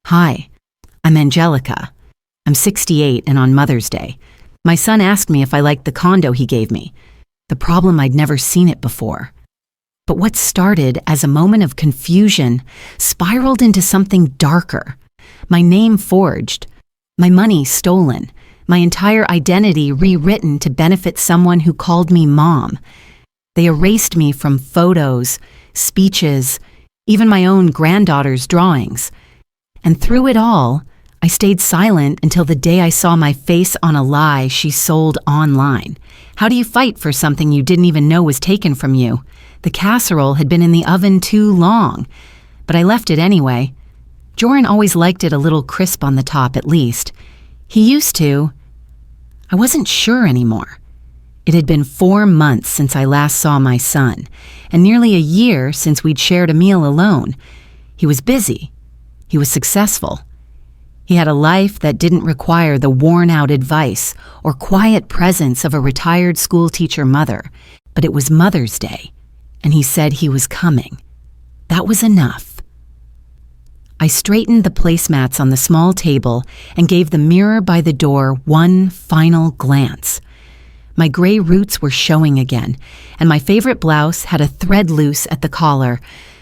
Hi, I'm Angelica. I'm 68 and on Mother's Day. My son asked me if I liked the condo he gave me. The problem, I'd never seen it before. But what started as a moment of confusion spiraled into something darker. My name forged, my money stolen, my entire identity rewritten to benefit someone who called me mom. They erased me from photos, speeches, even my own granddaughter's drawings. And through it all, I stayed silent until the day I saw my face on a lie she sold online. How do you fight for something you didn't even know was taken from you? The casserole had been in the oven too long, but I left it anyway. Joran always liked it a little crisp on the top, at least. He used to. I wasn't sure anymore. It had been 4 months since I last saw my son, and nearly a year since we'd shared a meal alone. He was busy. He was successful. He had a life that didn't require the worn-out advice or quiet presence of a retired schoolteacher mother, but it was Mother's Day, and he said he was coming. That was enough. I straightened the placemats on the small table and gave the mirror by the door one final glance. My gray roots were showing again, and my favorite blouse had a thread loose at the collar,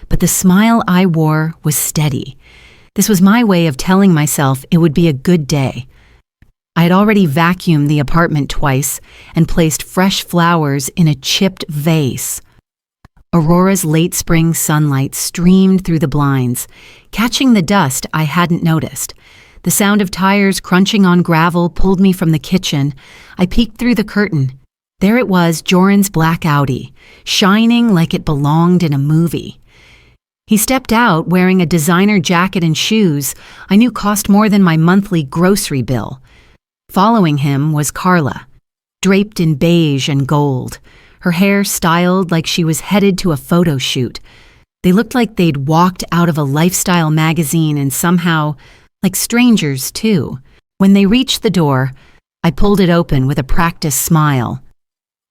but the smile I wore was steady. This was my way of telling myself it would be a good day. I had already vacuumed the apartment twice and placed fresh flowers in a chipped vase. Aurora's late spring sunlight streamed through the blinds, catching the dust I hadn't noticed. The sound of tires crunching on gravel pulled me from the kitchen. I peeked through the curtain. There it was, Joran's black Audi, shining like it belonged in a movie. He stepped out wearing a designer jacket and shoes I knew cost more than my monthly grocery bill. Following him was Carla, draped in beige and gold, her hair styled like she was headed to a photo shoot. They looked like they'd walked out of a lifestyle magazine and somehow, like strangers too. When they reached the door, I pulled it open with a practiced smile.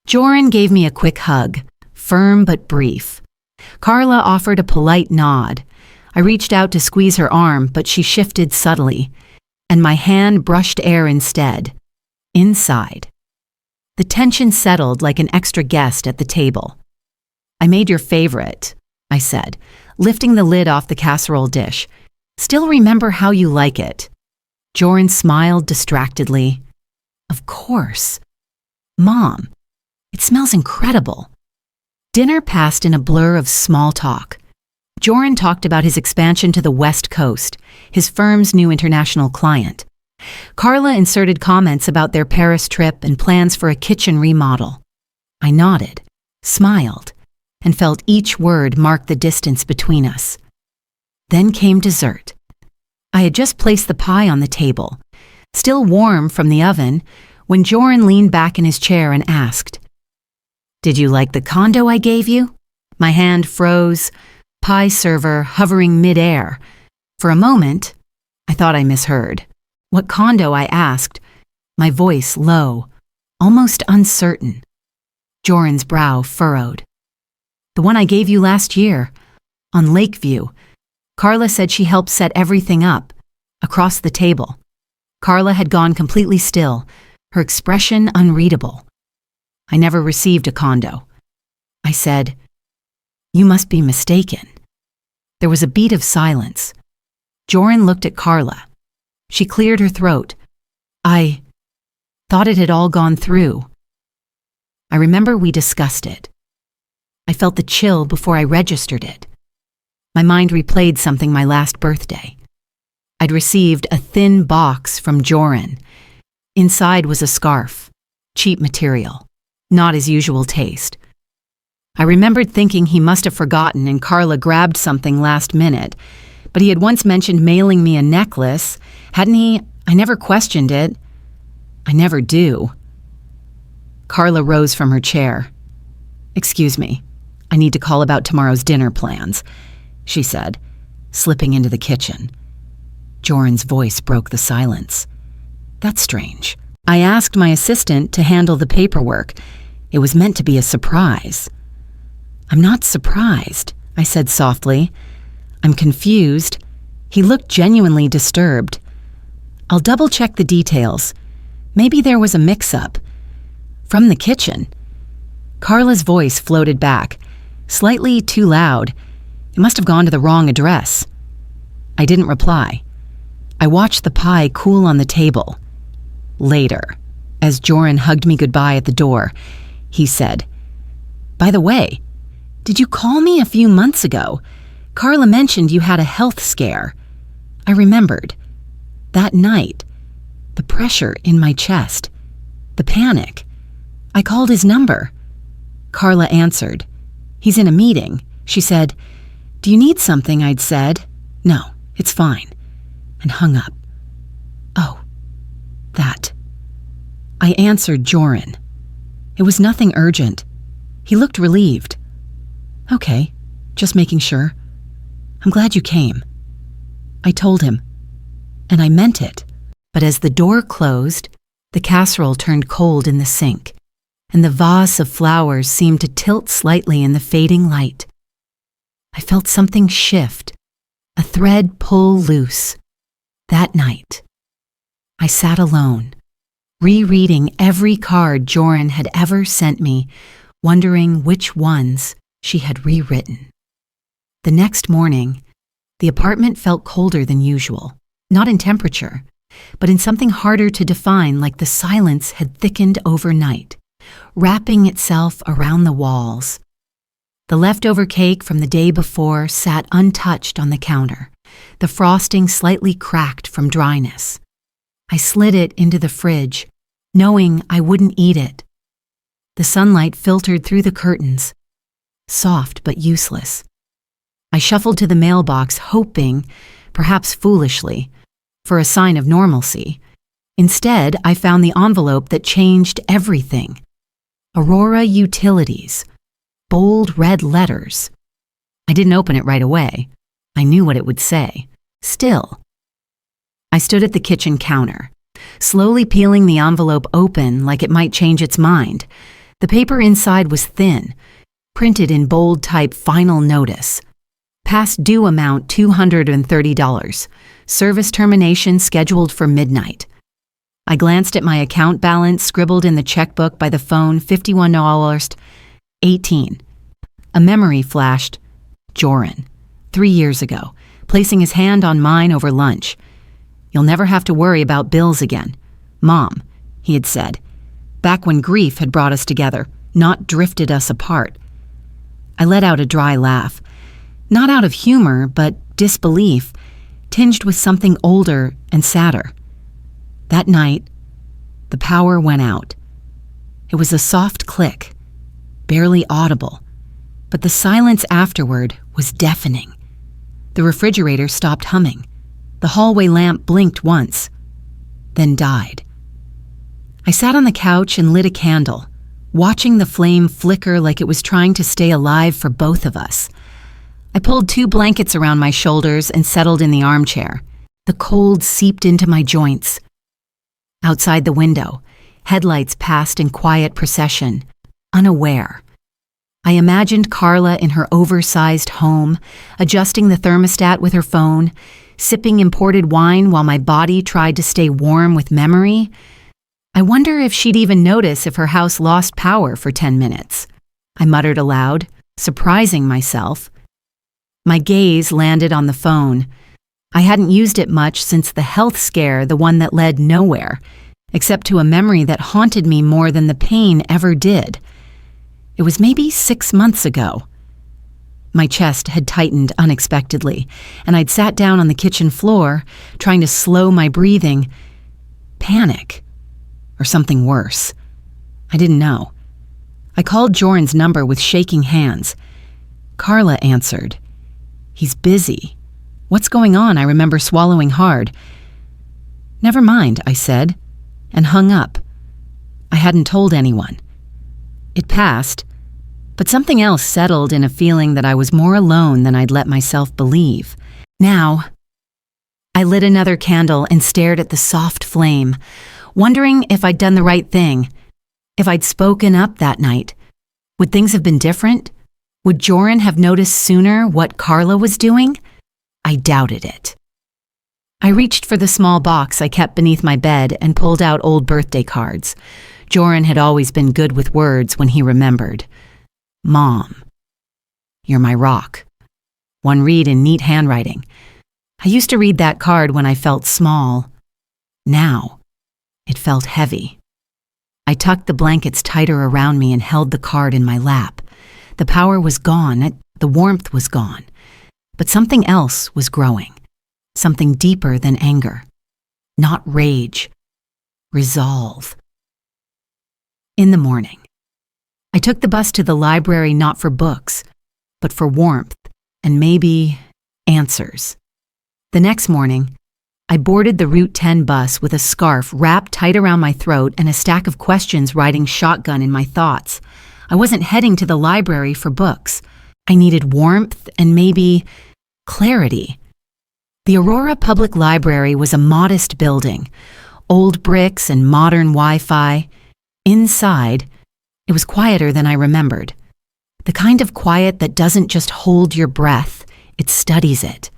Joran gave me a quick hug, firm but brief. Carla offered a polite nod. I reached out to squeeze her arm, but she shifted subtly, and my hand brushed air instead. Inside. The tension settled like an extra guest at the table. "I made your favorite," I said, lifting the lid off the casserole dish. "Still remember how you like it." Joran smiled distractedly. "Of course. Mom, it smells incredible." Dinner passed in a blur of small talk. Joran talked about his expansion to the West Coast, his firm's new international client. Carla inserted comments about their Paris trip and plans for a kitchen remodel. I nodded, smiled, and felt each word mark the distance between us. Then came dessert. I had just placed the pie on the table, still warm from the oven, when Joran leaned back in his chair and asked, "Did you like the condo I gave you?" My hand froze, pie server hovering mid-air. For a moment, I thought I misheard. "What condo?" I asked, my voice low, almost uncertain. Joran's brow furrowed. "The one I gave you last year, on Lakeview." Carla said she helped set everything up, across the table. Carla had gone completely still, her expression unreadable. "I never received a condo." I said, "You must be mistaken." There was a beat of silence. Joran looked at Carla. She cleared her throat. "I thought it had all gone through." I remember we discussed it. I felt the chill before I registered it. My mind replayed something my last birthday. I'd received a thin box from Joran. Inside was a scarf, cheap material, not his usual taste. I remembered thinking he must have forgotten and Carla grabbed something last minute, but he had once mentioned mailing me a necklace, hadn't he? I never questioned it. I never do. Carla rose from her chair. "Excuse me, I need to call about tomorrow's dinner plans," she said, slipping into the kitchen. Joran's voice broke the silence. "That's strange. I asked my assistant to handle the paperwork. It was meant to be a surprise." "I'm not surprised," I said softly. "I'm confused." He looked genuinely disturbed. "I'll double-check the details. Maybe there was a mix-up." From the kitchen, Carla's voice floated back, slightly too loud. "It must have gone to the wrong address." I didn't reply. I watched the pie cool on the table. Later, as Joran hugged me goodbye at the door, he said, "By the way, did you call me a few months ago? Carla mentioned you had a health scare." I remembered. That night, the pressure in my chest, the panic. I called his number. Carla answered. "He's in a meeting." She said, "Do you need something?" I'd said, "No, it's fine," and hung up. Oh, that. I answered Joran. It was nothing urgent. He looked relieved. "Okay, just making sure. I'm glad you came." I told him, and I meant it. But as the door closed, the casserole turned cold in the sink, and the vase of flowers seemed to tilt slightly in the fading light. I felt something shift, a thread pull loose. That night, I sat alone, rereading every card Joran had ever sent me, wondering which ones she had rewritten. The next morning, the apartment felt colder than usual, not in temperature, but in something harder to define, like the silence had thickened overnight, wrapping itself around the walls. The leftover cake from the day before sat untouched on the counter, the frosting slightly cracked from dryness. I slid it into the fridge, knowing I wouldn't eat it. The sunlight filtered through the curtains, soft but useless. I shuffled to the mailbox, hoping, perhaps foolishly, for a sign of normalcy. Instead, I found the envelope that changed everything. Aurora Utilities. Bold red letters. I didn't open it right away. I knew what it would say. Still. I stood at the kitchen counter, slowly peeling the envelope open like it might change its mind. The paper inside was thin, printed in bold type, "Final notice. Past due amount $230. Service termination scheduled for midnight." I glanced at my account balance, scribbled in the checkbook by the phone, $51.18. A memory flashed. Joran, 3 years ago, placing his hand on mine over lunch. "You'll never have to worry about bills again. Mom," he had said, back when grief had brought us together, not drifted us apart. I let out a dry laugh. Not out of humor, but disbelief, tinged with something older and sadder. That night, the power went out. It was a soft click, barely audible, but the silence afterward was deafening. The refrigerator stopped humming. The hallway lamp blinked once, then died. I sat on the couch and lit a candle, watching the flame flicker like it was trying to stay alive for both of us. I pulled 2 blankets around my shoulders and settled in the armchair. The cold seeped into my joints. Outside the window, headlights passed in quiet procession, unaware. I imagined Carla in her oversized home, adjusting the thermostat with her phone, sipping imported wine while my body tried to stay warm with memory. I wonder if she'd even notice if her house lost power for 10 minutes. I muttered aloud, surprising myself. My gaze landed on the phone. I hadn't used it much since the health scare, the one that led nowhere, except to a memory that haunted me more than the pain ever did. It was maybe 6 months ago. My chest had tightened unexpectedly, and I'd sat down on the kitchen floor, trying to slow my breathing. Panic, or something worse. I didn't know. I called Joran's number with shaking hands. Carla answered. "He's busy." "What's going on?" I remember swallowing hard. "Never mind," I said, and hung up. I hadn't told anyone. It passed, but something else settled in a feeling that I was more alone than I'd let myself believe. Now, I lit another candle and stared at the soft flame, wondering if I'd done the right thing, if I'd spoken up that night. Would things have been different? Would Joran have noticed sooner what Carla was doing? I doubted it. I reached for the small box I kept beneath my bed and pulled out old birthday cards. Joran had always been good with words when he remembered. Mom, you're my rock. One read in neat handwriting. I used to read that card when I felt small. Now, it felt heavy. I tucked the blankets tighter around me and held the card in my lap. The power was gone, the warmth was gone. But something else was growing. Something deeper than anger. Not rage. Resolve. In the morning, I took the bus to the library not for books, but for warmth and maybe answers. The next morning, I boarded the Route 10 bus with a scarf wrapped tight around my throat and a stack of questions riding shotgun in my thoughts. I wasn't heading to the library for books. I needed warmth and maybe clarity. The Aurora Public Library was a modest building, old bricks and modern Wi-Fi. Inside, it was quieter than I remembered. The kind of quiet that doesn't just hold your breath, it studies it.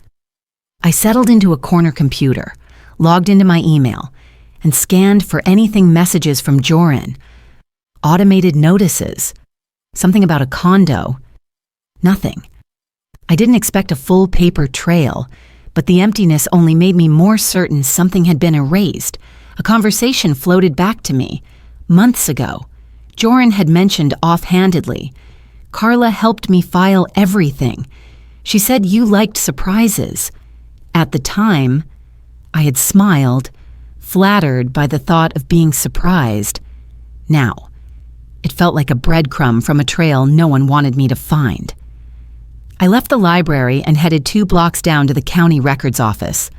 I settled into a corner computer, logged into my email, and scanned for anything messages from Joran. Automated notices. Something about a condo. Nothing. I didn't expect a full paper trail, but the emptiness only made me more certain something had been erased. A conversation floated back to me. Months ago, Joran had mentioned offhandedly, Carla helped me file everything. She said you liked surprises. At the time, I had smiled, flattered by the thought of being surprised. Now, it felt like a breadcrumb from a trail no one wanted me to find. I left the library and headed 2 blocks down to the county records office.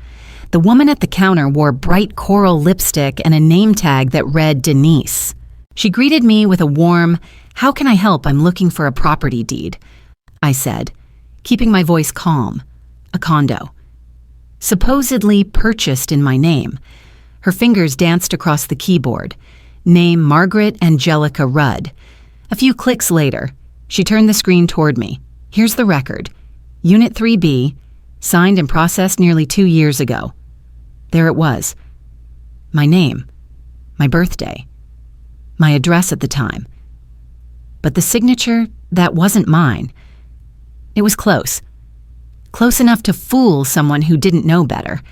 The woman at the counter wore bright coral lipstick and a name tag that read Denise. She greeted me with a warm, "How can I help? I'm looking for a property deed," I said, keeping my voice calm. A condo. Supposedly purchased in my name. Her fingers danced across the keyboard. Name Margaret Angelica Rudd. A few clicks later, she turned the screen toward me. Here's the record. Unit 3B, signed and processed nearly 2 years ago. There it was. My name. My birthday. My address at the time. But the signature, that wasn't mine. It was close. Close enough to fool someone who didn't know better.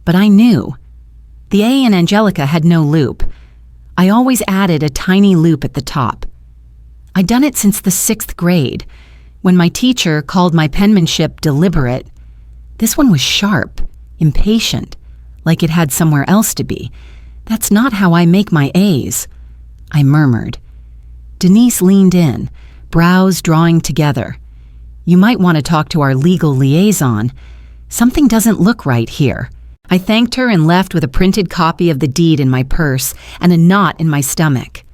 But I knew. The A in Angelica had no loop. I always added a tiny loop at the top. I'd done it since the 6th grade. When my teacher called my penmanship deliberate, this one was sharp, impatient, like it had somewhere else to be. That's not how I make my A's, I murmured. Denise leaned in, brows drawing together. You might want to talk to our legal liaison. Something doesn't look right here. I thanked her and left with a printed copy of the deed in my purse and a knot in my stomach.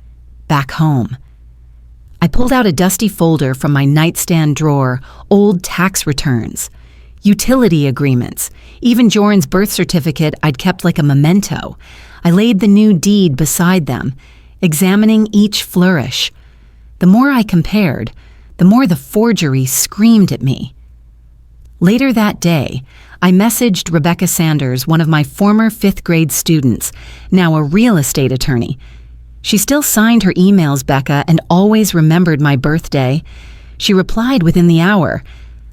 Back home. I pulled out a dusty folder from my nightstand drawer, old tax returns, utility agreements, even Joran's birth certificate I'd kept like a memento. I laid the new deed beside them, examining each flourish. The more I compared, the more the forgery screamed at me. Later that day, I messaged Rebecca Sanders, one of my former 5th grade students, now a real estate attorney. She still signed her emails, Becca, and always remembered my birthday. She replied within the hour.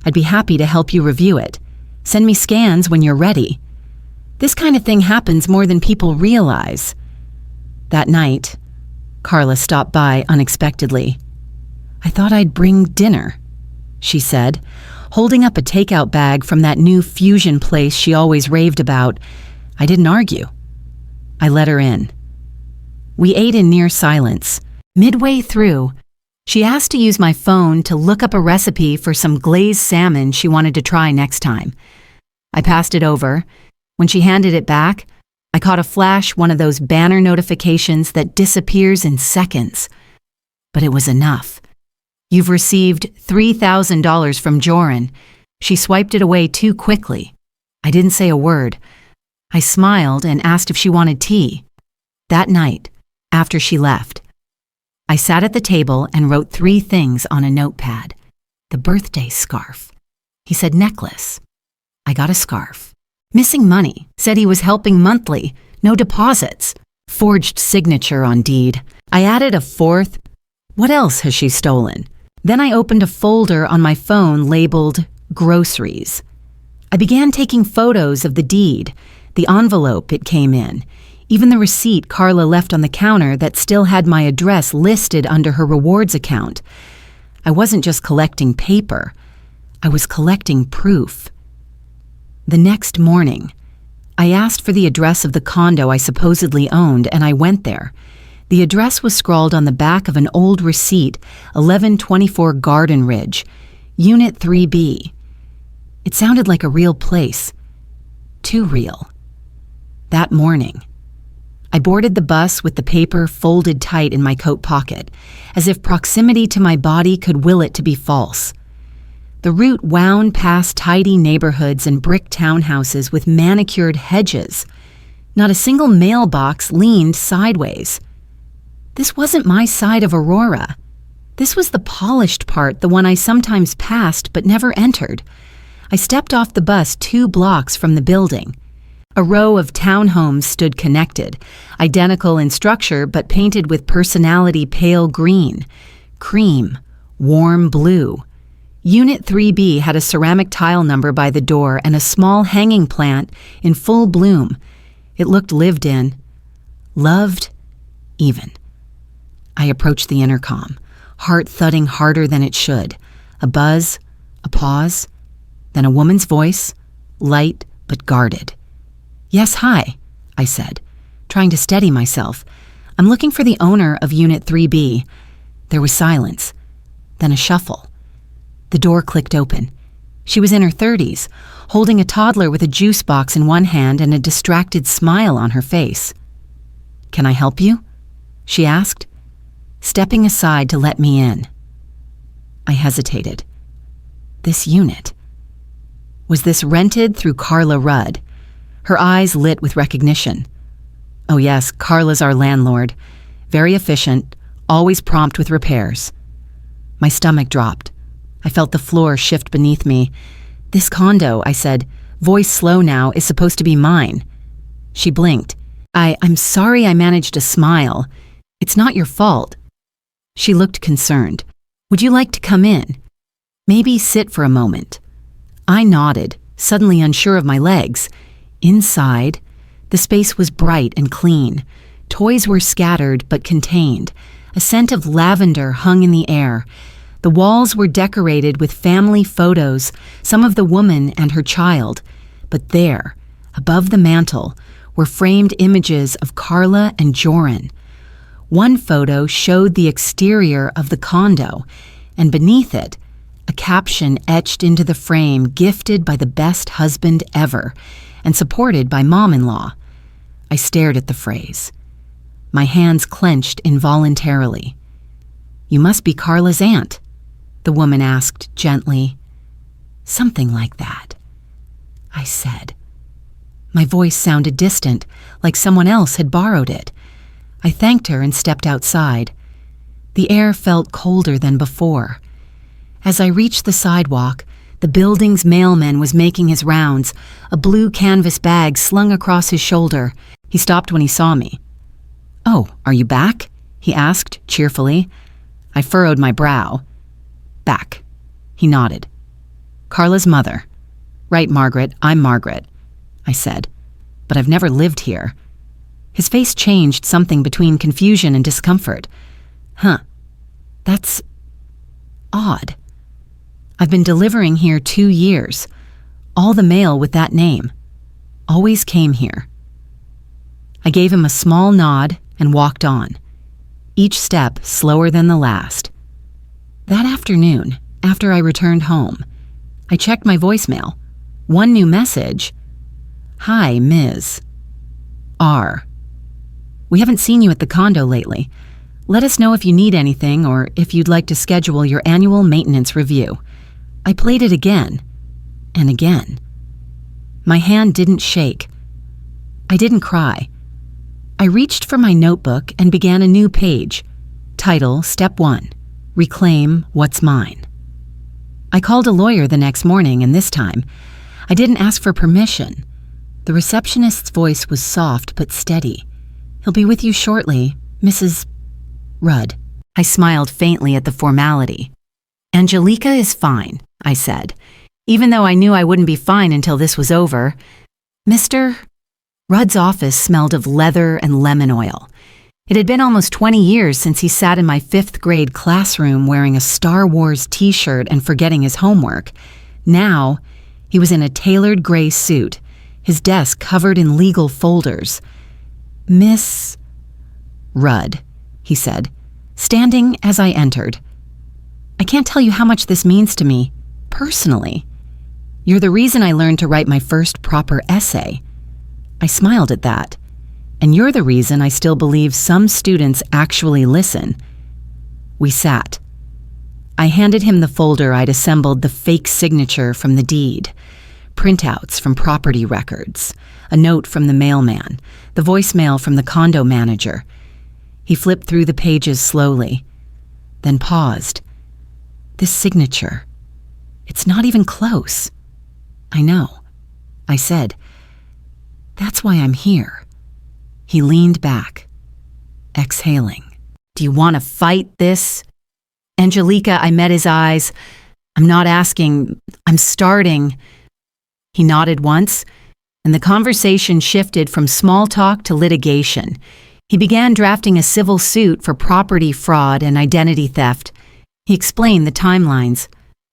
I'd be happy to help you review it. Send me scans when you're ready. This kind of thing happens more than people realize. That night, Carla stopped by unexpectedly. I thought I'd bring dinner, she said, holding up a takeout bag from that new fusion place she always raved about. I didn't argue. I let her in. We ate in near silence. Midway through, she asked to use my phone to look up a recipe for some glazed salmon she wanted to try next time. I passed it over. When she handed it back, I caught a flash, one of those banner notifications that disappears in seconds. But it was enough. You've received $3,000 from Joran. She swiped it away too quickly. I didn't say a word. I smiled and asked if she wanted tea. That night, after she left, I sat at the table and wrote 3 things on a notepad. The birthday scarf. He said necklace. I got a scarf. Missing money, said he was helping monthly, no deposits. Forged signature on deed. I added a fourth. What else has she stolen? Then I opened a folder on my phone labeled groceries. I began taking photos of the deed, the envelope it came in, even the receipt Carla left on the counter that still had my address listed under her rewards account. I wasn't just collecting paper. I was collecting proof. The next morning, I asked for the address of the condo I supposedly owned, and I went there. The address was scrawled on the back of an old receipt, 1124 Garden Ridge, Unit 3B. It sounded like a real place. Too real. That morning, I boarded the bus with the paper folded tight in my coat pocket, as if proximity to my body could will it to be false. The route wound past tidy neighborhoods and brick townhouses with manicured hedges. Not a single mailbox leaned sideways. This wasn't my side of Aurora. This was the polished part, the one I sometimes passed but never entered. I stepped off the bus 2 blocks from the building. A row of townhomes stood connected, identical in structure but painted with personality pale green, cream, warm blue. Unit 3B had a ceramic tile number by the door and a small hanging plant in full bloom. It looked lived in. Loved, even. I approached the intercom, heart thudding harder than it should. A buzz, a pause, then a woman's voice, light but guarded. "Yes, hi," I said, trying to steady myself. "I'm looking for the owner of Unit 3B. There was silence, then a shuffle. The door clicked open. She was in her 30s, holding a toddler with a juice box in one hand and a distracted smile on her face. "Can I help you?" she asked, stepping aside to let me in. I hesitated. This unit. Was this rented through Carla Rudd? Her eyes lit with recognition. Oh yes, Carla's our landlord. Very efficient, always prompt with repairs. My stomach dropped. I felt the floor shift beneath me. "This condo," I said, voice slow now, "is supposed to be mine." She blinked. I'm sorry I managed to smile. It's not your fault." She looked concerned. "Would you like to come in? Maybe sit for a moment." I nodded, suddenly unsure of my legs. Inside, the space was bright and clean. Toys were scattered but contained. A scent of lavender hung in the air. The walls were decorated with family photos, some of the woman and her child. But there, above the mantel, were framed images of Carla and Joran. One photo showed the exterior of the condo, and beneath it, a caption etched into the frame, "Gifted by the best husband ever," and supported by Mom-in-law. I stared at the phrase. My hands clenched involuntarily. "You must be Carla's aunt," the woman asked gently. "Something like that," I said. My voice sounded distant, like someone else had borrowed it. I thanked her and stepped outside. The air felt colder than before. As I reached the sidewalk, the building's mailman was making his rounds, a blue canvas bag slung across his shoulder. He stopped when he saw me. "Oh, are you back?" he asked cheerfully. I furrowed my brow. "Back." He nodded. "Carla's mother." "Right, Margaret, I'm Margaret," I said, "but I've never lived here." His face changed, something between confusion and discomfort. "Huh, that's odd. I've been delivering here 2 years. All the mail with that name. Always came here." I gave him a small nod and walked on, each step slower than the last. That afternoon, after I returned home, I checked my voicemail. One new message. "Hi, Ms. R. We haven't seen you at the condo lately. Let us know if you need anything or if you'd like to schedule your annual maintenance review." I played it again and again. My hand didn't shake. I didn't cry. I reached for my notebook and began a new page. Title, Step 1, Reclaim What's Mine. I called a lawyer the next morning, and this time, I didn't ask for permission. The receptionist's voice was soft but steady. "He'll be with you shortly, Mrs. Rudd." I smiled faintly at the formality. "Angelica is fine," I said, even though I knew I wouldn't be fine until this was over. Mr. Rudd's office smelled of leather and lemon oil. It had been almost 20 years since he sat in my 5th grade classroom wearing a Star Wars t-shirt and forgetting his homework. Now, he was in a tailored gray suit, his desk covered in legal folders. "Miss Rudd," he said, standing as I entered. "I can't tell you how much this means to me, personally. You're the reason I learned to write my first proper essay." I smiled at that. "And you're the reason I still believe some students actually listen." We sat. I handed him the folder I'd assembled, the fake signature from the deed, printouts from property records, a note from the mailman, the voicemail from the condo manager. He flipped through the pages slowly, then paused. "This signature, it's not even close." "I know," I said. "That's why I'm here." He leaned back, exhaling. "Do you want to fight this?" "Angelica," I met his eyes. "I'm not asking, I'm starting." He nodded once, and the conversation shifted from small talk to litigation. He began drafting a civil suit for property fraud and identity theft. He explained the timelines,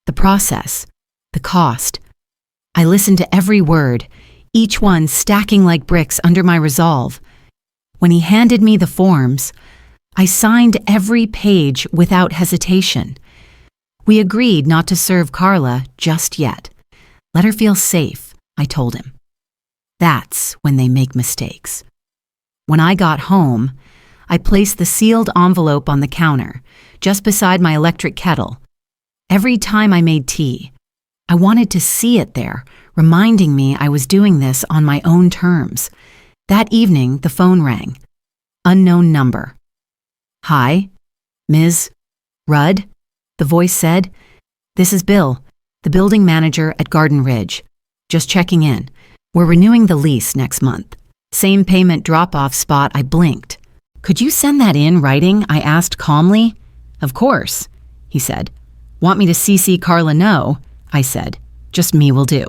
the process, the cost. I listened to every word, each one stacking like bricks under my resolve. When he handed me the forms, I signed every page without hesitation. We agreed not to serve Carla just yet. Let her feel safe, I told him. That's when they make mistakes. When I got home, I placed the sealed envelope on the counter, just beside my electric kettle. Every time I made tea, I wanted to see it there, reminding me I was doing this on my own terms. That evening, the phone rang. Unknown number. "Hi, Ms. Rudd," the voice said. "This is Bill, the building manager at Garden Ridge. Just checking in. We're renewing the lease next month." Same payment drop-off spot. I blinked. "Could you send that in writing?" I asked calmly. "Of course," he said. "Want me to CC Carla? No," I said. "Just me will do."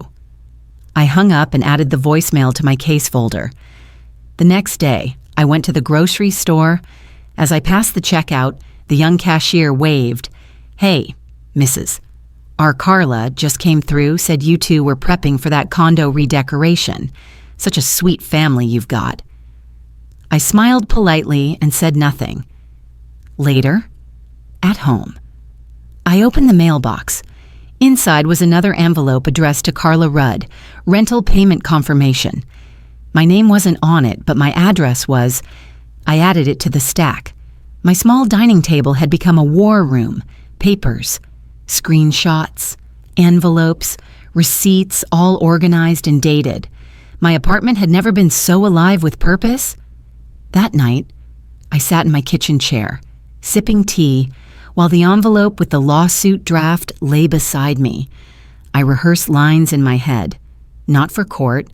I hung up and added the voicemail to my case folder. The next day, I went to the grocery store. As I passed the checkout, the young cashier waved. "Hey, Mrs. Our Carla just came through, said you two were prepping for that condo redecoration. Such a sweet family you've got." I smiled politely and said nothing. Later, at home, I opened the mailbox. Inside was another envelope addressed to Carla Rudd, rental payment confirmation. My name wasn't on it, but my address was. I added it to the stack. My small dining table had become a war room. Papers, screenshots, envelopes, receipts, all organized and dated. My apartment had never been so alive with purpose. That night, I sat in my kitchen chair, sipping tea, while the envelope with the lawsuit draft lay beside me. I rehearsed lines in my head, not for court,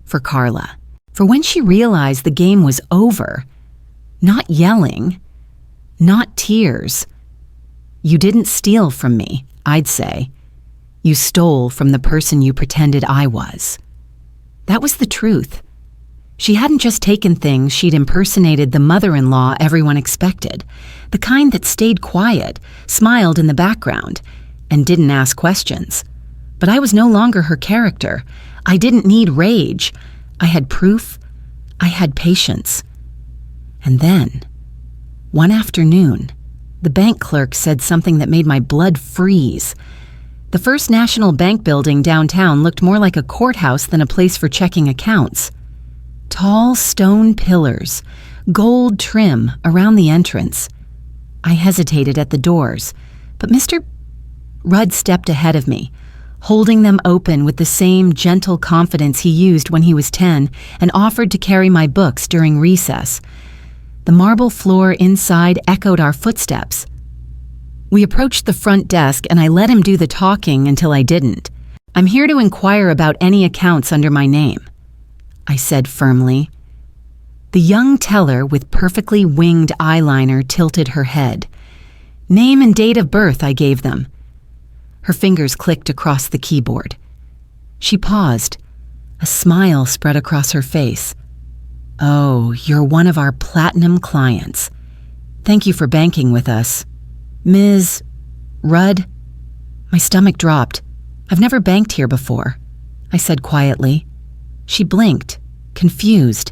for Carla. For when she realized the game was over, not yelling, not tears. "You didn't steal from me," I'd say. "You stole from the person you pretended I was." That was the truth. She hadn't just taken things, she'd impersonated the mother-in-law everyone expected, the kind that stayed quiet, smiled in the background, and didn't ask questions. But I was no longer her character. I didn't need rage. I had proof. I had patience. And then, one afternoon, the bank clerk said something that made my blood freeze. The First National Bank building downtown looked more like a courthouse than a place for checking accounts. Tall stone pillars, gold trim around the entrance. I hesitated at the doors, but Mr. Rudd stepped ahead of me, holding them open with the same gentle confidence he used when he was 10, and offered to carry my books during recess. The marble floor inside echoed our footsteps. We approached the front desk, and I let him do the talking until I didn't. "I'm here to inquire about any accounts under my name." I said firmly. The young teller with perfectly winged eyeliner tilted her head. Name and date of birth, I gave them. Her fingers clicked across the keyboard. She paused. A smile spread across her face. Oh, you're one of our platinum clients. Thank you for banking with us. Ms. Rudd? My stomach dropped. I've never banked here before, I said quietly. She blinked, confused.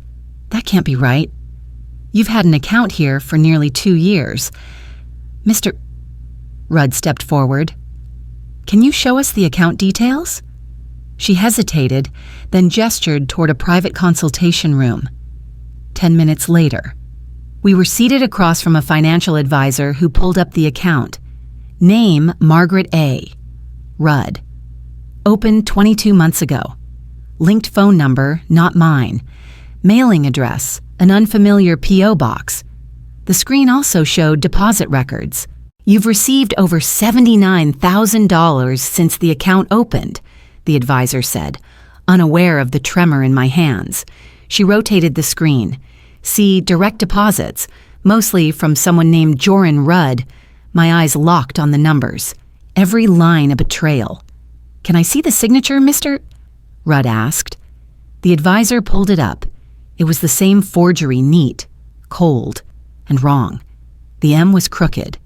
That can't be right. You've had an account here for nearly 2 years. Mr. Rudd stepped forward. Can you show us the account details? She hesitated, then gestured toward a private consultation room. 10 minutes later, we were seated across from a financial advisor who pulled up the account. Name Margaret A. Rudd. Opened 22 months ago. Linked phone number, not mine. Mailing address, an unfamiliar P.O. box. The screen also showed deposit records. You've received over $79,000 since the account opened, the advisor said, unaware of the tremor in my hands. She rotated the screen. See direct deposits, mostly from someone named Joran Rudd. My eyes locked on the numbers. Every line a betrayal. Can I see the signature, Mr.? Rudd asked. The advisor pulled it up. It was the same forgery, neat, cold, and wrong. The M was crooked.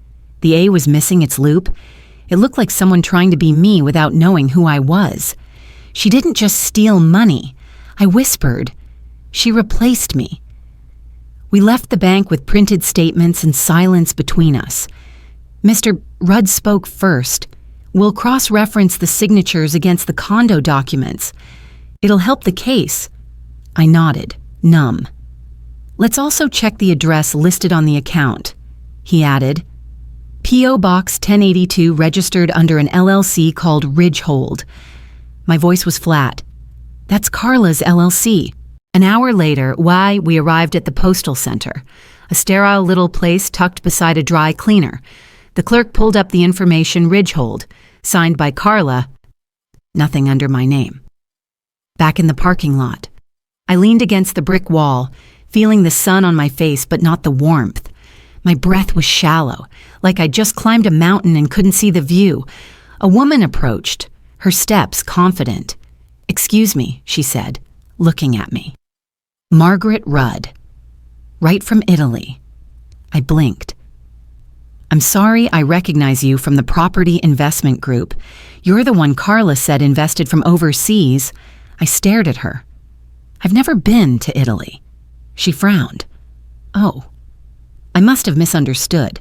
The A was missing its loop. It looked like someone trying to be me without knowing who I was. She didn't just steal money. I whispered. She replaced me. We left the bank with printed statements and silence between us. Mr. Rudd spoke first. We'll cross-reference the signatures against the condo documents. It'll help the case. I nodded, numb. Let's also check the address listed on the account, he added. P.O. Box 1082 registered under an LLC called Ridgehold. My voice was flat. That's Carla's LLC. An hour later, we arrived at the postal center, a sterile little place tucked beside a dry cleaner. The clerk pulled up the information Ridgehold, signed by Carla, nothing under my name. Back in the parking lot, I leaned against the brick wall, feeling the sun on my face but not the warmth. My breath was shallow, like I'd just climbed a mountain and couldn't see the view. A woman approached, her steps confident. Excuse me, she said, looking at me. Margaret Rudd. Right from Italy. I blinked. I'm sorry I recognize you from the property investment group. You're the one Carla said invested from overseas. I stared at her. I've never been to Italy. She frowned. Oh. I must have misunderstood.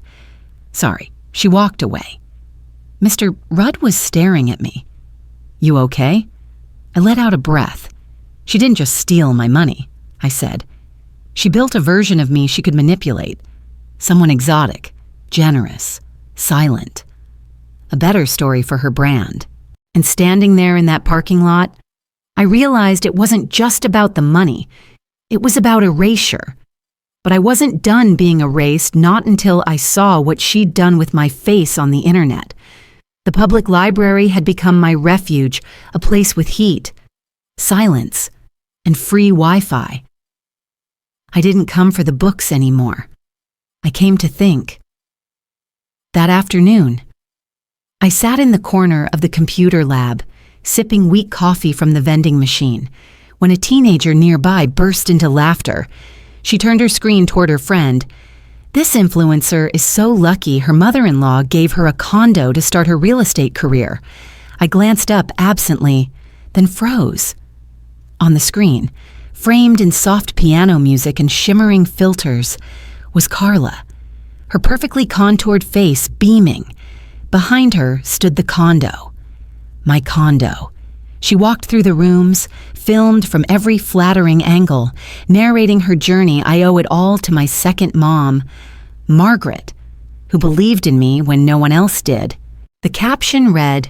Sorry. She walked away. Mr. Rudd was staring at me. You okay? I let out a breath. She didn't just steal my money, I said. She built a version of me she could manipulate. Someone exotic, generous, silent. A better story for her brand. And standing there in that parking lot, I realized it wasn't just about the money. It was about erasure. But I wasn't done being erased not until I saw what she'd done with my face on the internet. The public library had become my refuge, a place with heat, silence, and free Wi-Fi. I didn't come for the books anymore. I came to think. That afternoon, I sat in the corner of the computer lab, sipping weak coffee from the vending machine, when a teenager nearby burst into laughter. She turned her screen toward her friend. This influencer is so lucky her mother-in-law gave her a condo to start her real estate career. I glanced up absently, then froze. On the screen, framed in soft piano music and shimmering filters, was Carla, her perfectly contoured face beaming. Behind her stood the condo. My condo. She walked through the rooms, filmed from every flattering angle, narrating her journey. I owe it all to my second mom, Margaret, who believed in me when no one else did. The caption read,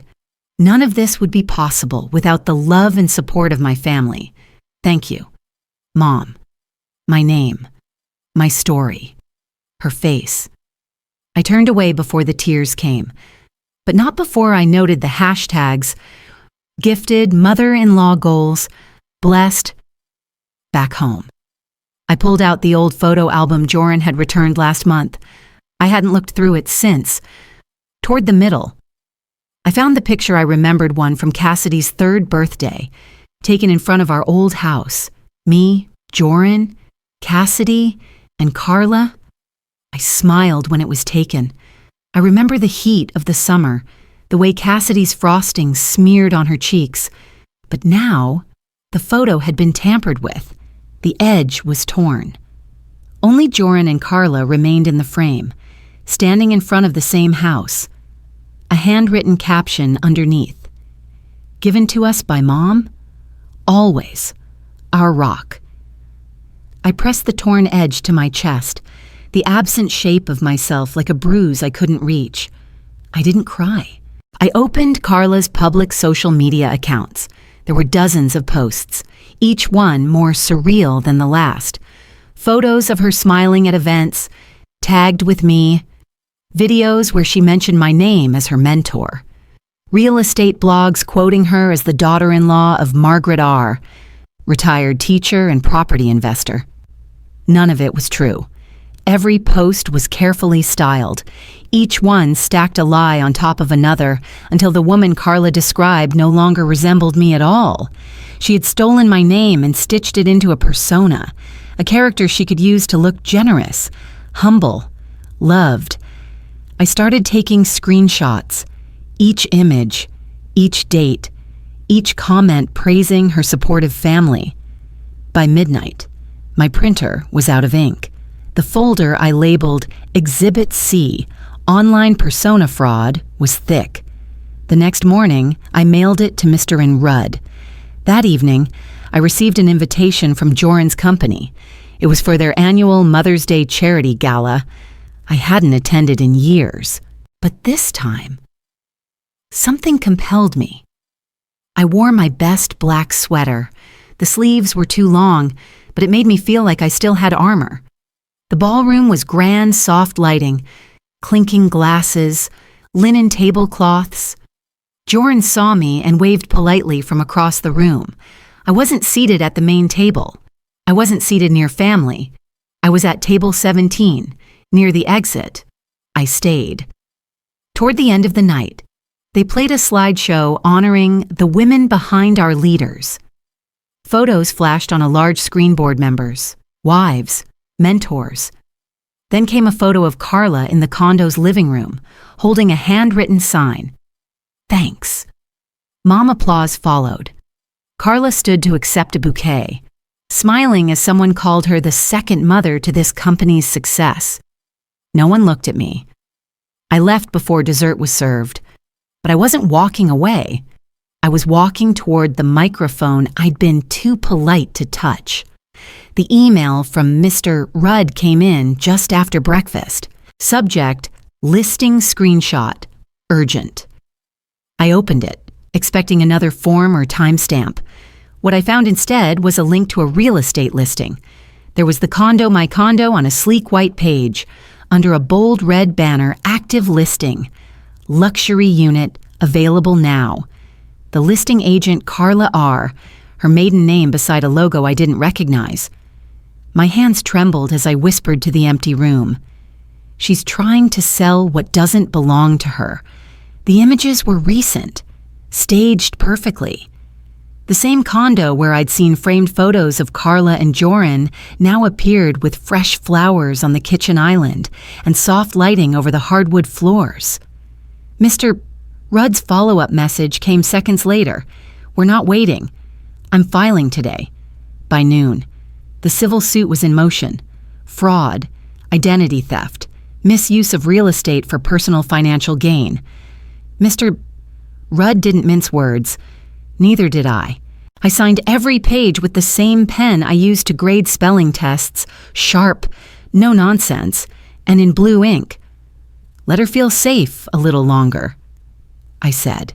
"None of this would be possible without the love and support of my family. Thank you, Mom." My name, my story, her face. I turned away before the tears came, but not before I noted the hashtags: gifted mother-in-law goals, blessed, back home. I pulled out the old photo album Joran had returned last month. I hadn't looked through it since. Toward the middle, I found the picture I remembered, one from Cassidy's 3rd birthday, taken in front of our old house. Me, Joran, Cassidy, and Carla. I smiled when it was taken. I remember the heat of the summer, the way Cassidy's frosting smeared on her cheeks. But now, the photo had been tampered with. The edge was torn. Only Joran and Carla remained in the frame, standing in front of the same house. A handwritten caption underneath. Given to us by Mom? Always. Our rock. I pressed the torn edge to my chest, the absent shape of myself like a bruise I couldn't reach. I didn't cry. I opened Carla's public social media accounts. There were dozens of posts, each one more surreal than the last. Photos of her smiling at events, tagged with me, videos where she mentioned my name as her mentor, real estate blogs quoting her as the daughter-in-law of Margaret R., retired teacher and property investor. None of it was true. Every post was carefully styled. Each one stacked a lie on top of another until the woman Carla described no longer resembled me at all. She had stolen my name and stitched it into a persona, a character she could use to look generous, humble, loved. I started taking screenshots, each image, each date, each comment praising her supportive family. By midnight, my printer was out of ink. The folder I labeled Exhibit C, Online Persona Fraud, was thick. The next morning, I mailed it to Mr. and Rudd. That evening, I received an invitation from Joran's company. It was for their annual Mother's Day charity gala. I hadn't attended in years. But this time, something compelled me. I wore my best black sweater. The sleeves were too long, but it made me feel like I still had armor. The ballroom was grand, soft lighting, clinking glasses, linen tablecloths. Joran saw me and waved politely from across the room. I wasn't seated at the main table. I wasn't seated near family. I was at table 17, near the exit. I stayed. Toward the end of the night, they played a slideshow honoring the women behind our leaders. Photos flashed on a large screen, board members, wives, mentors. Then came a photo of Carla in the condo's living room, holding a handwritten sign. Thanks. Mom applause followed. Carla stood to accept a bouquet, smiling as someone called her the second mother to this company's success. No one looked at me. I left before dessert was served, but I wasn't walking away. I was walking toward the microphone I'd been too polite to touch. The email from Mr. Rudd came in just after breakfast. Subject, listing screenshot, urgent. I opened it, expecting another form or timestamp. What I found instead was a link to a real estate listing. There was the condo, my condo, on a sleek white page, under a bold red banner, active listing. Luxury unit, available now. The listing agent, Carla R., her maiden name beside a logo I didn't recognize. My hands trembled as I whispered to the empty room. She's trying to sell what doesn't belong to her. The images were recent, staged perfectly. The same condo where I'd seen framed photos of Carla and Joran now appeared with fresh flowers on the kitchen island and soft lighting over the hardwood floors. Mr. Rudd's follow-up message came seconds later. We're not waiting. I'm filing today. By noon, the civil suit was in motion. Fraud, identity theft, misuse of real estate for personal financial gain. Mr. Rudd didn't mince words. Neither did I. I signed every page with the same pen I used to grade spelling tests, sharp, no nonsense, and in blue ink. Let her feel safe a little longer, I said.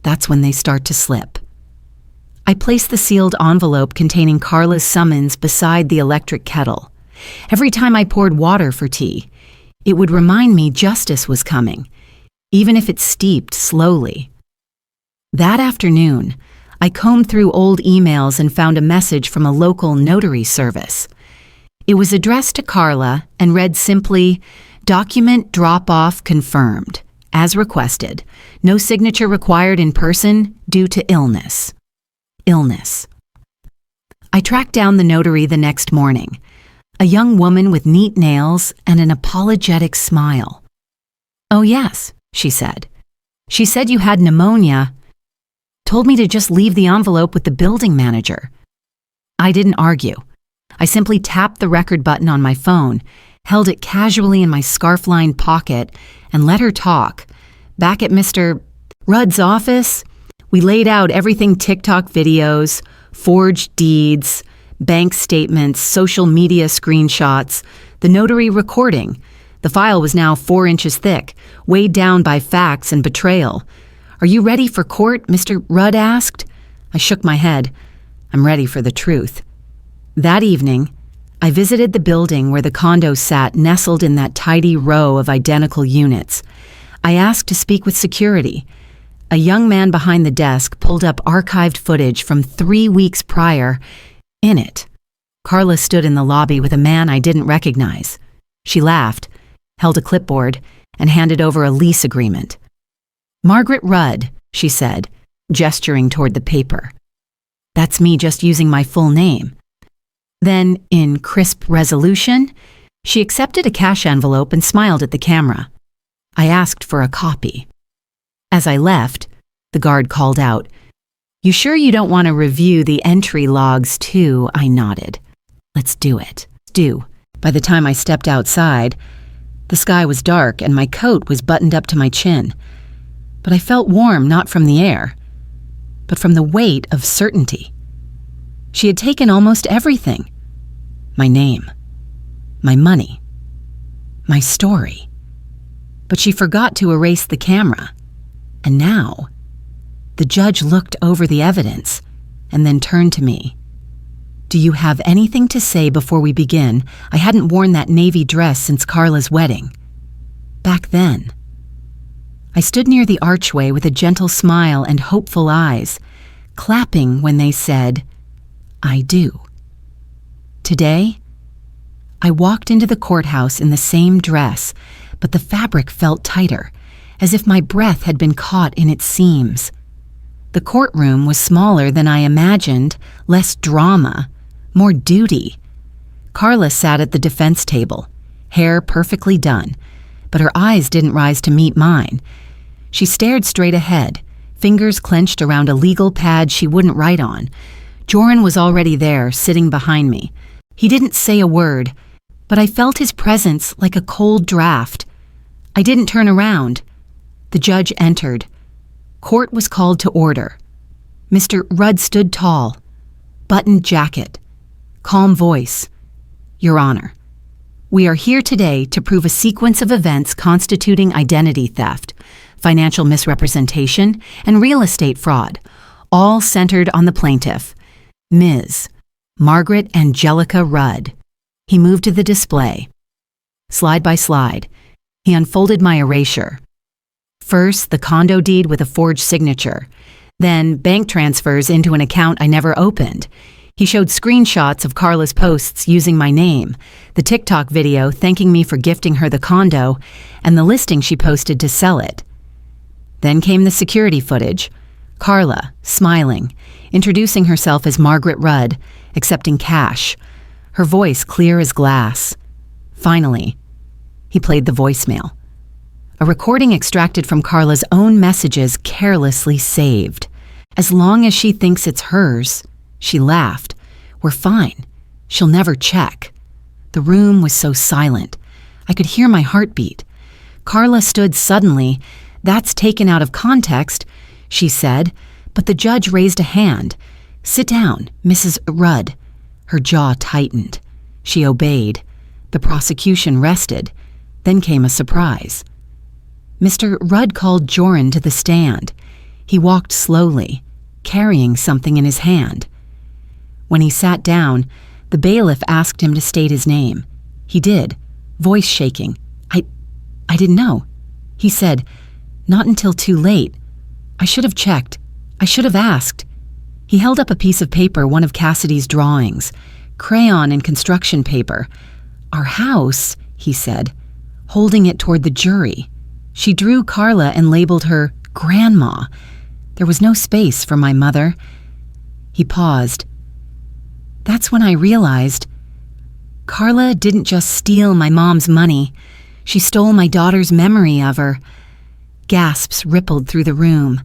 That's when they start to slip. I placed the sealed envelope containing Carla's summons beside the electric kettle. Every time I poured water for tea, it would remind me justice was coming, even if it steeped slowly. That afternoon, I combed through old emails and found a message from a local notary service. It was addressed to Carla and read simply, "Document drop-off confirmed. As requested. No signature required in person due to illness." Illness. I tracked down the notary the next morning, a young woman with neat nails and an apologetic smile. "Oh yes," she said. "She said you had pneumonia. Told me to just leave the envelope with the building manager." I didn't argue. I simply tapped the record button on my phone, held it casually in my scarf-lined pocket, and let her talk. Back at Mr. Rudd's office, we laid out everything: TikTok videos, forged deeds, bank statements, social media screenshots, the notary recording. The file was now 4 inches thick, weighed down by facts and betrayal. "Are you ready for court?" Mr. Rudd asked. I shook my head. I'm ready for the truth. That evening, I visited the building where the condo sat, nestled in that tidy row of identical units. I asked to speak with security. A young man behind the desk pulled up archived footage from 3 weeks prior. In it, Carla stood in the lobby with a man I didn't recognize. She laughed, held a clipboard, and handed over a lease agreement. "Margaret Rudd," she said, gesturing toward the paper. "That's me just using my full name." Then, in crisp resolution, she accepted a cash envelope and smiled at the camera. I asked for a copy. As I left, the guard called out, "You sure you don't want to review the entry logs too?" I nodded. "Let's do it." By the time I stepped outside, the sky was dark and my coat was buttoned up to my chin. But I felt warm not from the air, but from the weight of certainty. She had taken almost everything. My name, my money, my story. But she forgot to erase the camera. And now, the judge looked over the evidence and then turned to me. "Do you have anything to say before we begin? I hadn't worn that navy dress since Carla's wedding." Back then, I stood near the archway with a gentle smile and hopeful eyes, clapping when they said, "I do." Today, I walked into the courthouse in the same dress, but the fabric felt tighter, as if my breath had been caught in its seams. The courtroom was smaller than I imagined, less drama, more duty. Carla sat at the defense table, hair perfectly done, but her eyes didn't rise to meet mine. She stared straight ahead, fingers clenched around a legal pad she wouldn't write on. Joran was already there, sitting behind me. He didn't say a word, but I felt his presence like a cold draft. I didn't turn around. The judge entered. Court was called to order. Mr. Rudd stood tall, buttoned jacket, calm voice. "Your Honor, we are here today to prove a sequence of events constituting identity theft, financial misrepresentation, and real estate fraud, all centered on the plaintiff, Ms. Margaret Angelica Rudd." He moved to the display. Slide by slide, he unfolded my erasure. First, the condo deed with a forged signature, then bank transfers into an account I never opened. He showed screenshots of Carla's posts using my name, the TikTok video thanking me for gifting her the condo, and the listing she posted to sell it. Then came the security footage. Carla, smiling, introducing herself as Margaret Rudd, accepting cash, her voice clear as glass. Finally, he played the voicemail. A recording extracted from Carla's own messages, carelessly saved. "As long as she thinks it's hers," she laughed. "We're fine. She'll never check." The room was so silent. I could hear my heartbeat. Carla stood suddenly. "That's taken out of context," she said, but the judge raised a hand. "Sit down, Mrs. Rudd." Her jaw tightened. She obeyed. The prosecution rested. Then came a surprise. Mr. Rudd called Joran to the stand. He walked slowly, carrying something in his hand. When he sat down, the bailiff asked him to state his name. He did, voice shaking. I didn't know." He said, "Not until too late. I should have checked. I should have asked." He held up a piece of paper, one of Cassidy's drawings, crayon and construction paper. "Our house," he said, holding it toward the jury. She drew Carla and labeled her Grandma. There was no space for my mother. He paused. That's when I realized Carla didn't just steal my mom's money. She stole my daughter's memory of her. Gasps rippled through the room.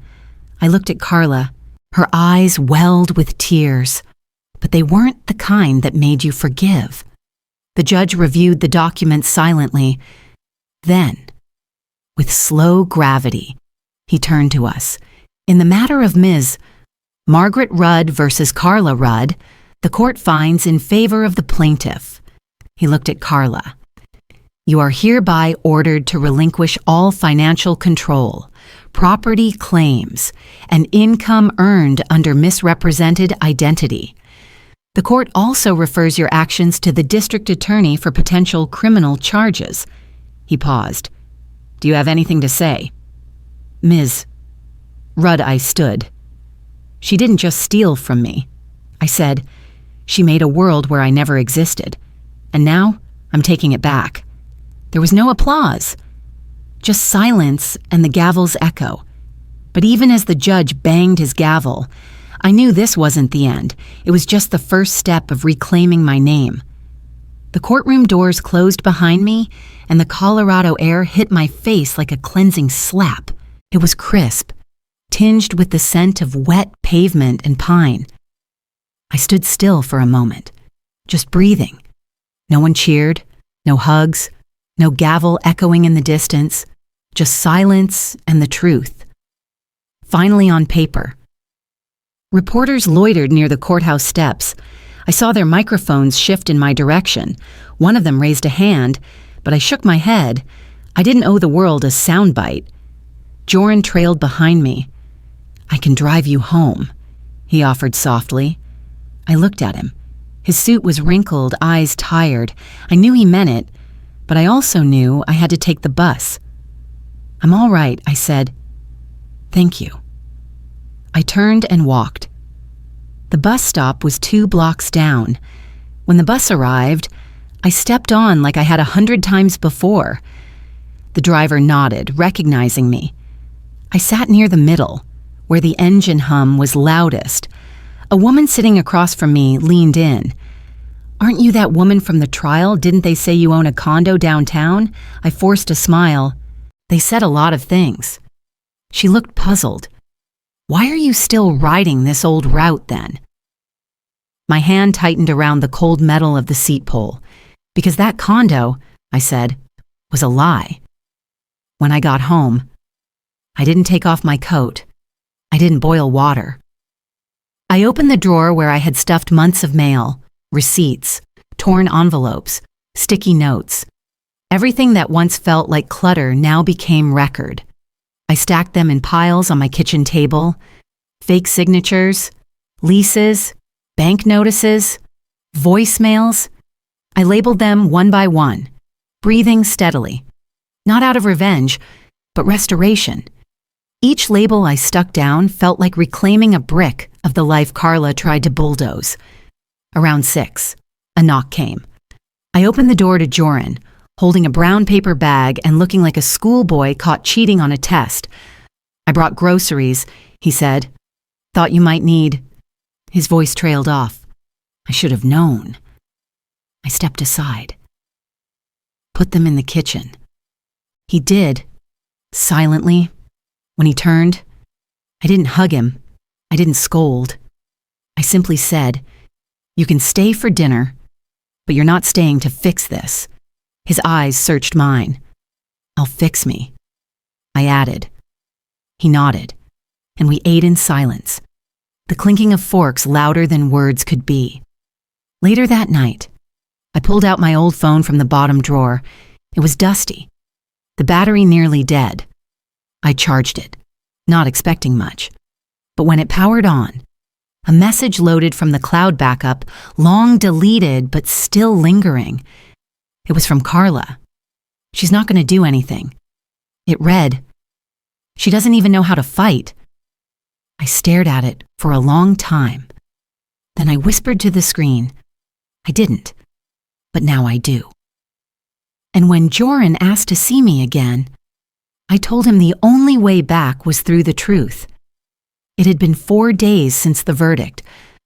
I looked at Carla. Her eyes welled with tears, but they weren't the kind that made you forgive. The judge reviewed the documents silently. Then, with slow gravity, he turned to us. In the matter of Ms. Margaret Rudd versus Carla Rudd, the court finds in favor of the plaintiff. He looked at Carla. You are hereby ordered to relinquish all financial control, property claims, and income earned under misrepresented identity. The court also refers your actions to the district attorney for potential criminal charges. He paused. Do you have anything to say? Ms. Rudd, I stood. She didn't just steal from me. I said, she made a world where I never existed. And now I'm taking it back. There was no applause, just silence and the gavel's echo. But even as the judge banged his gavel, I knew this wasn't the end. It was just the first step of reclaiming my name. The courtroom doors closed behind me, and the Colorado air hit my face like a cleansing slap. It was crisp, tinged with the scent of wet pavement and pine. I stood still for a moment, just breathing. No one cheered, no hugs, no gavel echoing in the distance, just silence and the truth. Finally on paper. Reporters loitered near the courthouse steps. I saw their microphones shift in my direction. One of them raised a hand, but I shook my head. I didn't owe the world a soundbite. Joran trailed behind me. I can drive you home, he offered softly. I looked at him. His suit was wrinkled, eyes tired. I knew he meant it, but I also knew I had to take the bus. I'm all right, I said. Thank you. I turned and walked. The bus stop was 2 blocks down. When the bus arrived, I stepped on like I had 100 times before. The driver nodded, recognizing me. I sat near the middle, where the engine hum was loudest. A woman sitting across from me leaned in. Aren't you that woman from the trial? Didn't they say you own a condo downtown? I forced a smile. They said a lot of things. She looked puzzled. Why are you still riding this old route then? My hand tightened around the cold metal of the seat pole. Because that condo, I said, was a lie. When I got home, I didn't take off my coat. I didn't boil water. I opened the drawer where I had stuffed months of mail, receipts, torn envelopes, sticky notes. Everything that once felt like clutter now became record. I stacked them in piles on my kitchen table. Fake signatures, leases, bank notices, voicemails. I labeled them one by one, breathing steadily. Not out of revenge, but restoration. Each label I stuck down felt like reclaiming a brick of the life Carla tried to bulldoze. Around 6, a knock came. I opened the door to Joran, holding a brown paper bag and looking like a schoolboy caught cheating on a test. I brought groceries, he said. Thought you might need. His voice trailed off. I should have known. I stepped aside. Put them in the kitchen. He did, silently. When he turned, I didn't hug him. I didn't scold. I simply said, you can stay for dinner, but you're not staying to fix this. His eyes searched mine. I'll fix me. I added. He nodded, and we ate in silence, the clinking of forks louder than words could be. Later that night, I pulled out my old phone from the bottom drawer. It was dusty, the battery nearly dead. I charged it, not expecting much. But when it powered on, a message loaded from the cloud backup, long deleted but still lingering. It was from Carla. She's not going to do anything. It read, she doesn't even know how to fight. I stared at it for a long time. Then I whispered to the screen. I didn't, but now I do. And when Joran asked to see me again, I told him the only way back was through the truth. It had been 4 days since the verdict,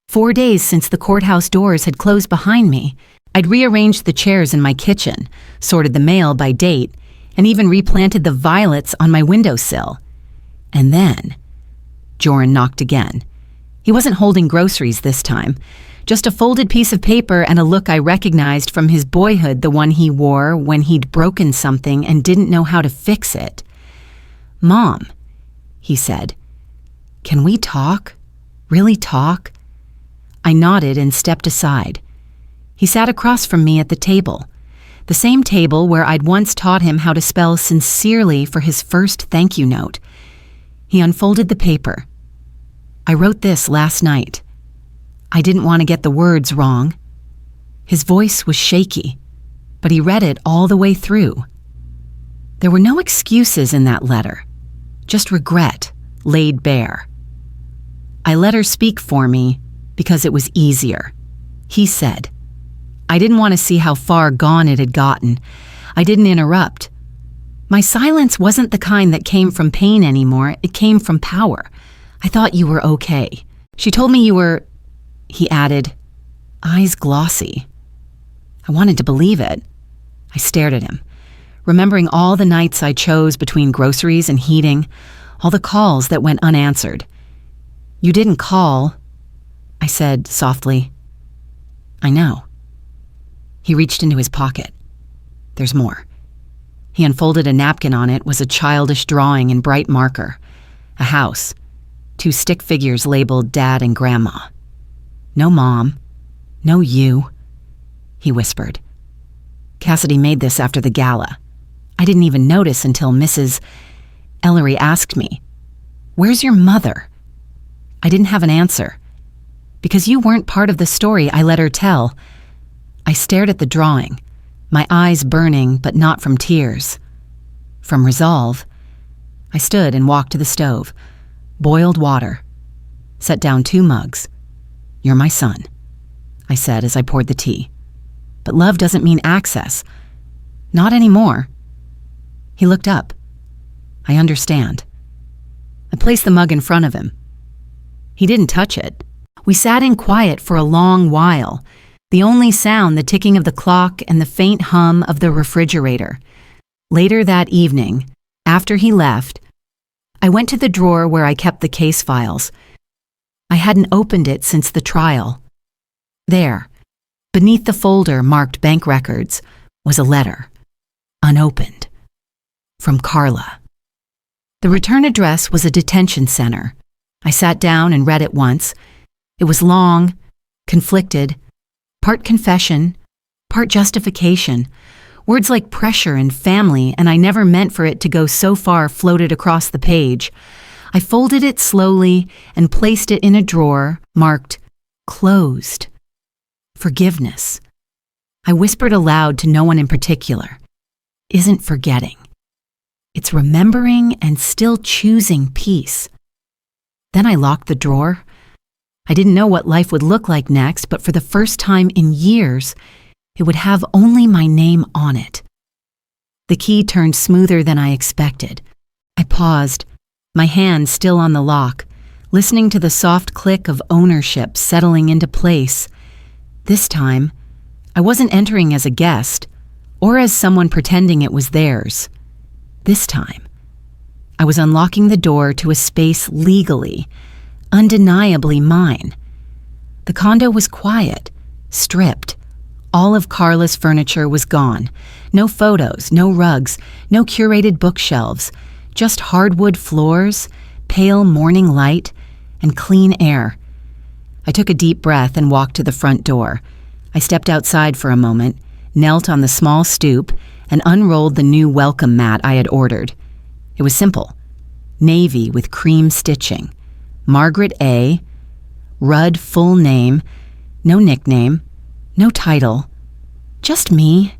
4 days since the courthouse doors had closed behind me. I'd rearranged the chairs in my kitchen, sorted the mail by date, and even replanted the violets on my windowsill. And then, Joran knocked again. He wasn't holding groceries this time, just a folded piece of paper and a look I recognized from his boyhood, the one he wore when he'd broken something and didn't know how to fix it. "Mom," he said, "can we talk? Really talk?" I nodded and stepped aside. He sat across from me at the table, the same table where I'd once taught him how to spell sincerely for his first thank you note. He unfolded the paper. "I wrote this last night. I didn't want to get the words wrong." His voice was shaky, but he read it all the way through. There were no excuses in that letter, just regret laid bare. I let her speak for me because it was easier. He said. I didn't want to see how far gone it had gotten. I didn't interrupt. My silence wasn't the kind that came from pain anymore. It came from power. "I thought you were okay. She told me you were," he added, eyes glossy. I wanted to believe it. I stared at him, remembering all the nights I chose between groceries and heating, all the calls that went unanswered. "You didn't call," I said softly. "I know." He reached into his pocket. "There's more." He unfolded a napkin. On it was a childish drawing in bright marker. A house. 2 stick figures labeled Dad and Grandma. "No Mom. No you," he whispered. "Cassidy made this after the gala. I didn't even notice until Mrs. Ellery asked me, 'Where's your mother?' I didn't have an answer. Because you weren't part of the story I let her tell." I stared at the drawing, my eyes burning, but not from tears. From resolve. I stood and walked to the stove, boiled water, set down 2 mugs. "You're my son," I said as I poured the tea. "But love doesn't mean access. Not anymore." He looked up. "I understand." I placed the mug in front of him. He didn't touch it. We sat in quiet for a long while, the only sound the ticking of the clock and the faint hum of the refrigerator. Later that evening, after he left, I went to the drawer where I kept the case files. I hadn't opened it since the trial. There, beneath the folder marked bank records, was a letter, unopened, from Carla. The return address was a detention center. I sat down and read it once. It was long, conflicted, part confession, part justification. Words like pressure and family, and I never meant for it to go so far, floated across the page. I folded it slowly and placed it in a drawer marked closed. Forgiveness. I whispered aloud to no one in particular. Isn't forgetting. It's remembering and still choosing peace. Then I locked the drawer. I didn't know what life would look like next, but for the first time in years, it would have only my name on it. The key turned smoother than I expected. I paused, my hand still on the lock, listening to the soft click of ownership settling into place. This time, I wasn't entering as a guest, or as someone pretending it was theirs. This time, I was unlocking the door to a space legally, undeniably mine. The condo was quiet, stripped. All of Carla's furniture was gone. No photos, no rugs, no curated bookshelves, just hardwood floors, pale morning light, and clean air. I took a deep breath and walked to the front door. I stepped outside for a moment, knelt on the small stoop, and unrolled the new welcome mat I had ordered. It was simple. Navy with cream stitching. Margaret A. Rudd full name. No nickname. No title. Just me.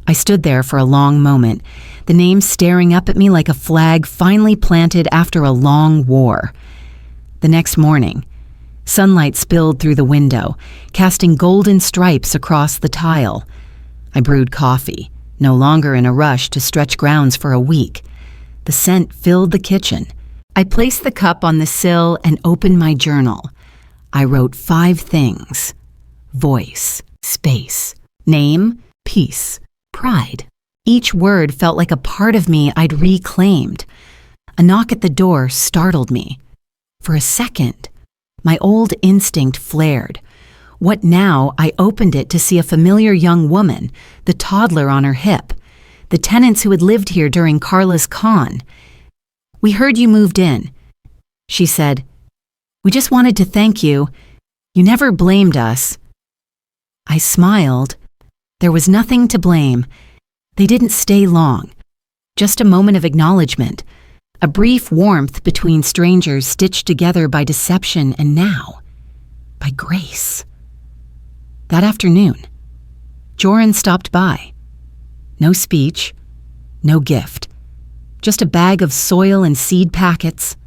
I stood there for a long moment, the name staring up at me like a flag finally planted after a long war. The next morning, sunlight spilled through the window, casting golden stripes across the tile. I brewed coffee, no longer in a rush to stretch grounds for a week. The scent filled the kitchen. I placed the cup on the sill and opened my journal. I wrote 5 things: voice, space, name, peace, pride. Each word felt like a part of me I'd reclaimed. A knock at the door startled me. For a second, my old instinct flared. What now? I opened it to see a familiar young woman, the toddler on her hip, the tenants who had lived here during Carla's con. "We heard you moved in," she said. "We just wanted to thank you. You never blamed us." I smiled. There was nothing to blame. They didn't stay long. Just a moment of acknowledgement, a brief warmth between strangers stitched together by deception and now, by grace. That afternoon, Joran stopped by. No speech, no gift, just a bag of soil and seed packets.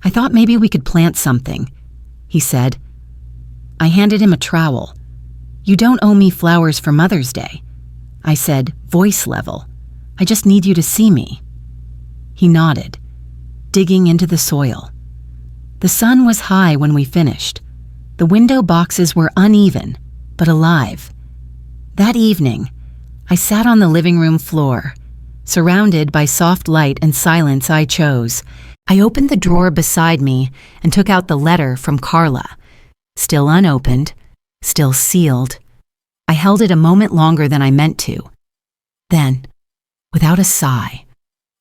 "I thought maybe we could plant something," he said. I handed him a trowel. "You don't owe me flowers for Mother's Day," I said, voice level. "I just need you to see me." He nodded, digging into the soil. The sun was high when we finished. The window boxes were uneven, but alive. That evening, I sat on the living room floor, surrounded by soft light and silence I chose. I opened the drawer beside me and took out the letter from Carla, still unopened, still sealed. I held it a moment longer than I meant to. Then, without a sigh,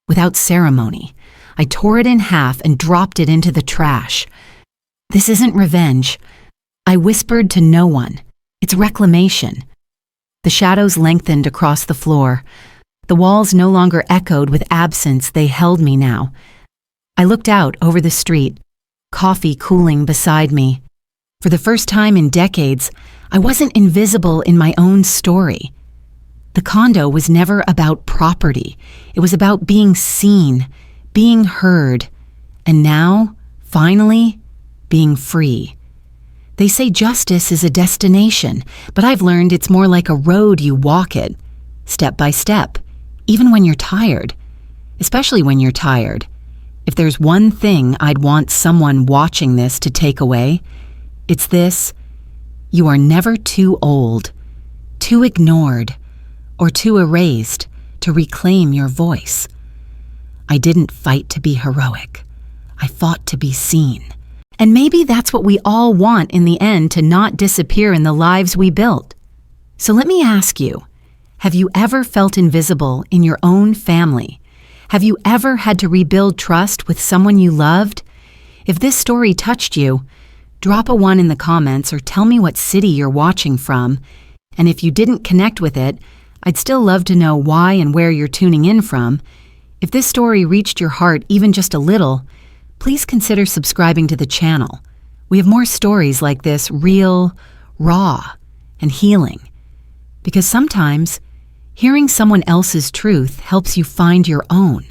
without ceremony, I tore it in half and dropped it into the trash. "This isn't revenge," I whispered to no one. "It's reclamation." The shadows lengthened across the floor. The walls no longer echoed with absence, they held me now. I looked out over the street, coffee cooling beside me. For the first time in decades, I wasn't invisible in my own story. The condo was never about property. It was about being seen, being heard, and now, finally, being free. They say justice is a destination, but I've learned it's more like a road you walk it, step by step, even when you're tired, especially when you're tired. If there's one thing I'd want someone watching this to take away, it's this: you are never too old, too ignored, or too erased to reclaim your voice. I didn't fight to be heroic. I fought to be seen. And maybe that's what we all want in the end, to not disappear in the lives we built. So let me ask you, have you ever felt invisible in your own family? Have you ever had to rebuild trust with someone you loved? If this story touched you, drop a 1 in the comments or tell me what city you're watching from. And if you didn't connect with it, I'd still love to know why and where you're tuning in from. If this story reached your heart even just a little, please consider subscribing to the channel. We have more stories like this, real, raw, and healing. Because sometimes, hearing someone else's truth helps you find your own.